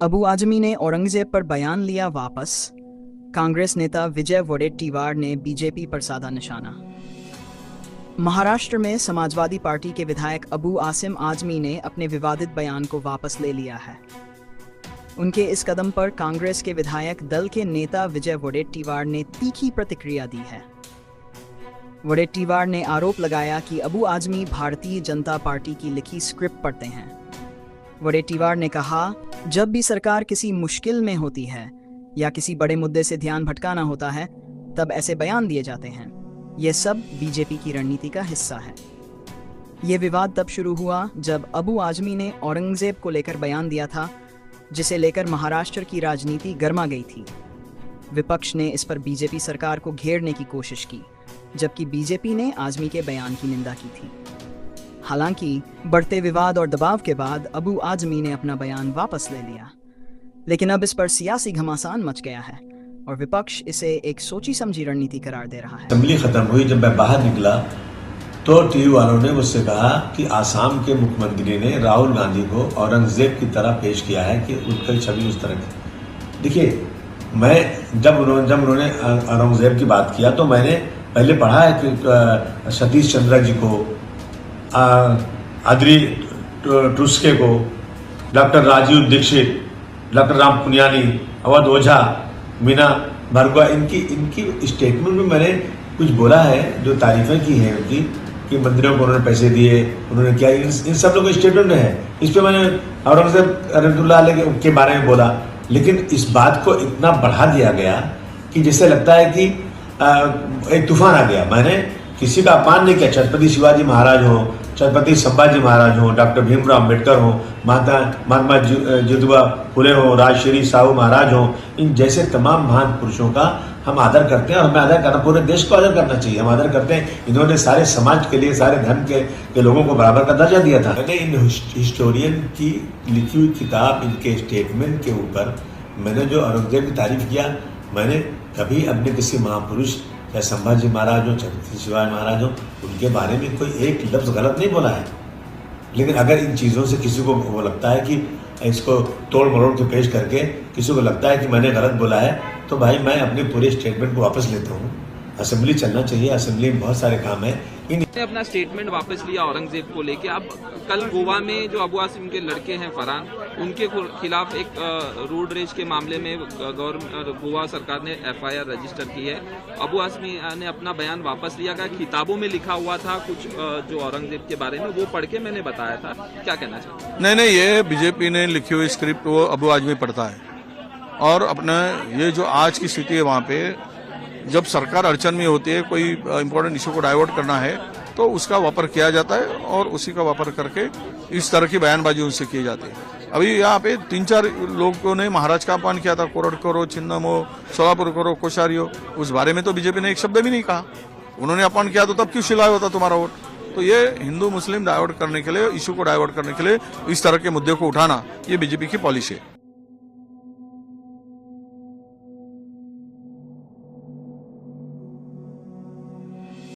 अबू आजमी ने औरंगजेब पर बयान लिया वापस। कांग्रेस नेता विजय वडेट्टीवार ने बीजेपी पर साधा निशाना। महाराष्ट्र में समाजवादी पार्टी के विधायक अबू आसिम आजमी ने अपने विवादित बयान को वापस ले लिया है। उनके इस कदम पर कांग्रेस के विधायक दल के नेता विजय वडेट्टीवार ने तीखी प्रतिक्रिया दी है। वडेट्टीवार ने आरोप लगाया कि अबू आजमी भारतीय जनता पार्टी की लिखी स्क्रिप्ट पढ़ते हैं। वडेट्टीवार ने कहा, जब भी सरकार किसी मुश्किल में होती है या किसी बड़े मुद्दे से ध्यान भटकाना होता है, तब ऐसे बयान दिए जाते हैं। ये सब बीजेपी की रणनीति का हिस्सा है। ये विवाद तब शुरू हुआ जब अबू आजमी ने औरंगजेब को लेकर बयान दिया था, जिसे लेकर महाराष्ट्र की राजनीति गर्मा गई थी। विपक्ष ने इस पर बीजेपी सरकार को घेरने की कोशिश की, जबकि बीजेपी ने आजमी के बयान की निंदा की थी। हालांकि बढ़ते विवाद और दबाव के बाद अबू आजमी ने अपना बयान वापस ले लिया, लेकिन अब इस पर सियासी घमासान मच गया है और विपक्ष इसे एक सोची समझी रणनीति करार दे रहा है। असेंबली खत्म हुई, जब मैं बाहर निकला तो टीवी वालों ने मुझसे कहा कि आसाम के मुख्यमंत्री ने राहुल गांधी को औरंगजेब की तरह पेश किया है कि उनकी छवि उस तरह की। देखिए, मैं जब उन्होंने औरंगजेब की बात किया तो मैंने पहले पढ़ा है कि सतीश चंद्र जी को, आदरी टुस्के को, डॉक्टर राजीव दीक्षित, डॉक्टर राम पुनियानी, अवध ओझा, मीना भार्गवा, इनकी स्टेटमेंट में मैंने कुछ बोला है जो तारीफें की हैं उनकी, कि मंत्रियों को उन्होंने पैसे दिए, उन्होंने क्या, इन सब लोगों के स्टेटमेंट में है। इस पर मैंने औरंगजेब रहमतुल्लाह अलैह के बारे में बोला, लेकिन इस बात को इतना बढ़ा दिया गया कि जैसे लगता है कि एक तूफान आ गया। मैंने किसी का अपमान नहीं किया। छत्रपति शिवाजी महाराज हो, छत्रपति संभाजी महाराज हो, डॉक्टर भीमराव अम्बेडकर हो, महात्मा ज्योतिबा फुले हो, राजश्री साहू महाराज हो, इन जैसे तमाम महान पुरुषों का हम आदर करते हैं और हमें आदर करना, पूरे देश को आदर करना चाहिए। हम आदर करते हैं। इन्होंने सारे समाज के लिए, सारे धर्म के लोगों को बराबर का दर्जा दिया था। मैंने इन हिस्टोरियन की लिखी हुई किताब, इनके स्टेटमेंट के ऊपर मैंने जो औरंगजेब की तारीफ किया, मैंने कभी अपने किसी महापुरुष या संभाजी महाराज हो, छत्रपति शिवाजी महाराज हो, उनके बारे में कोई एक लफ्ज़ गलत नहीं बोला है। लेकिन अगर इन चीज़ों से किसी को वो लगता है कि इसको तोड़ मरोड़ के पेश करके किसी को लगता है कि मैंने गलत बोला है, तो भाई मैं अपने पूरे स्टेटमेंट को वापस लेता हूँ। असेंबली चलना चाहिए, असेंबली में बहुत सारे काम है। अपना स्टेटमेंट वापस लिया औरंगजेब को लेके। अब कल गोवा में जो अबू आसिम के लड़के हैं फरहान, उनके खिलाफ एक रोड रेज के मामले में गोवा सरकार ने FIR रजिस्टर की है। अबू आसिम ने अपना बयान वापस लिया। का किताबों में लिखा हुआ था कुछ जो औरंगजेब के बारे में, वो पढ़ के मैंने बताया था। क्या कहना चाहिए? नहीं, ये बीजेपी ने लिखी हुई स्क्रिप्ट वो अबू आजमी पढ़ता है। और अपना ये जो आज की स्थिति है, वहाँ पे जब सरकार अड़चन में होती है, कोई इम्पोर्टेंट इशू को डाइवर्ट करना है, तो उसका वापर किया जाता है और उसी का वापर करके इस तरह की बयानबाजी उनसे की जाती है। अभी यहाँ पे 3-4 लोगों ने महाराज का अपमान किया था, कोरट करो, छिन्नम हो, सोलापुर करो, कोश्यारी हो, उस बारे में तो बीजेपी ने एक शब्द भी नहीं कहा। उन्होंने अपमान किया तो तब क्यों सिलाया होता तुम्हारा वोट? तो ये हिंदू मुस्लिम डाइवर्ट करने के लिए, इशू को डाइवर्ट करने के लिए इस तरह के मुद्दे को उठाना, ये बीजेपी की पॉलिसी है।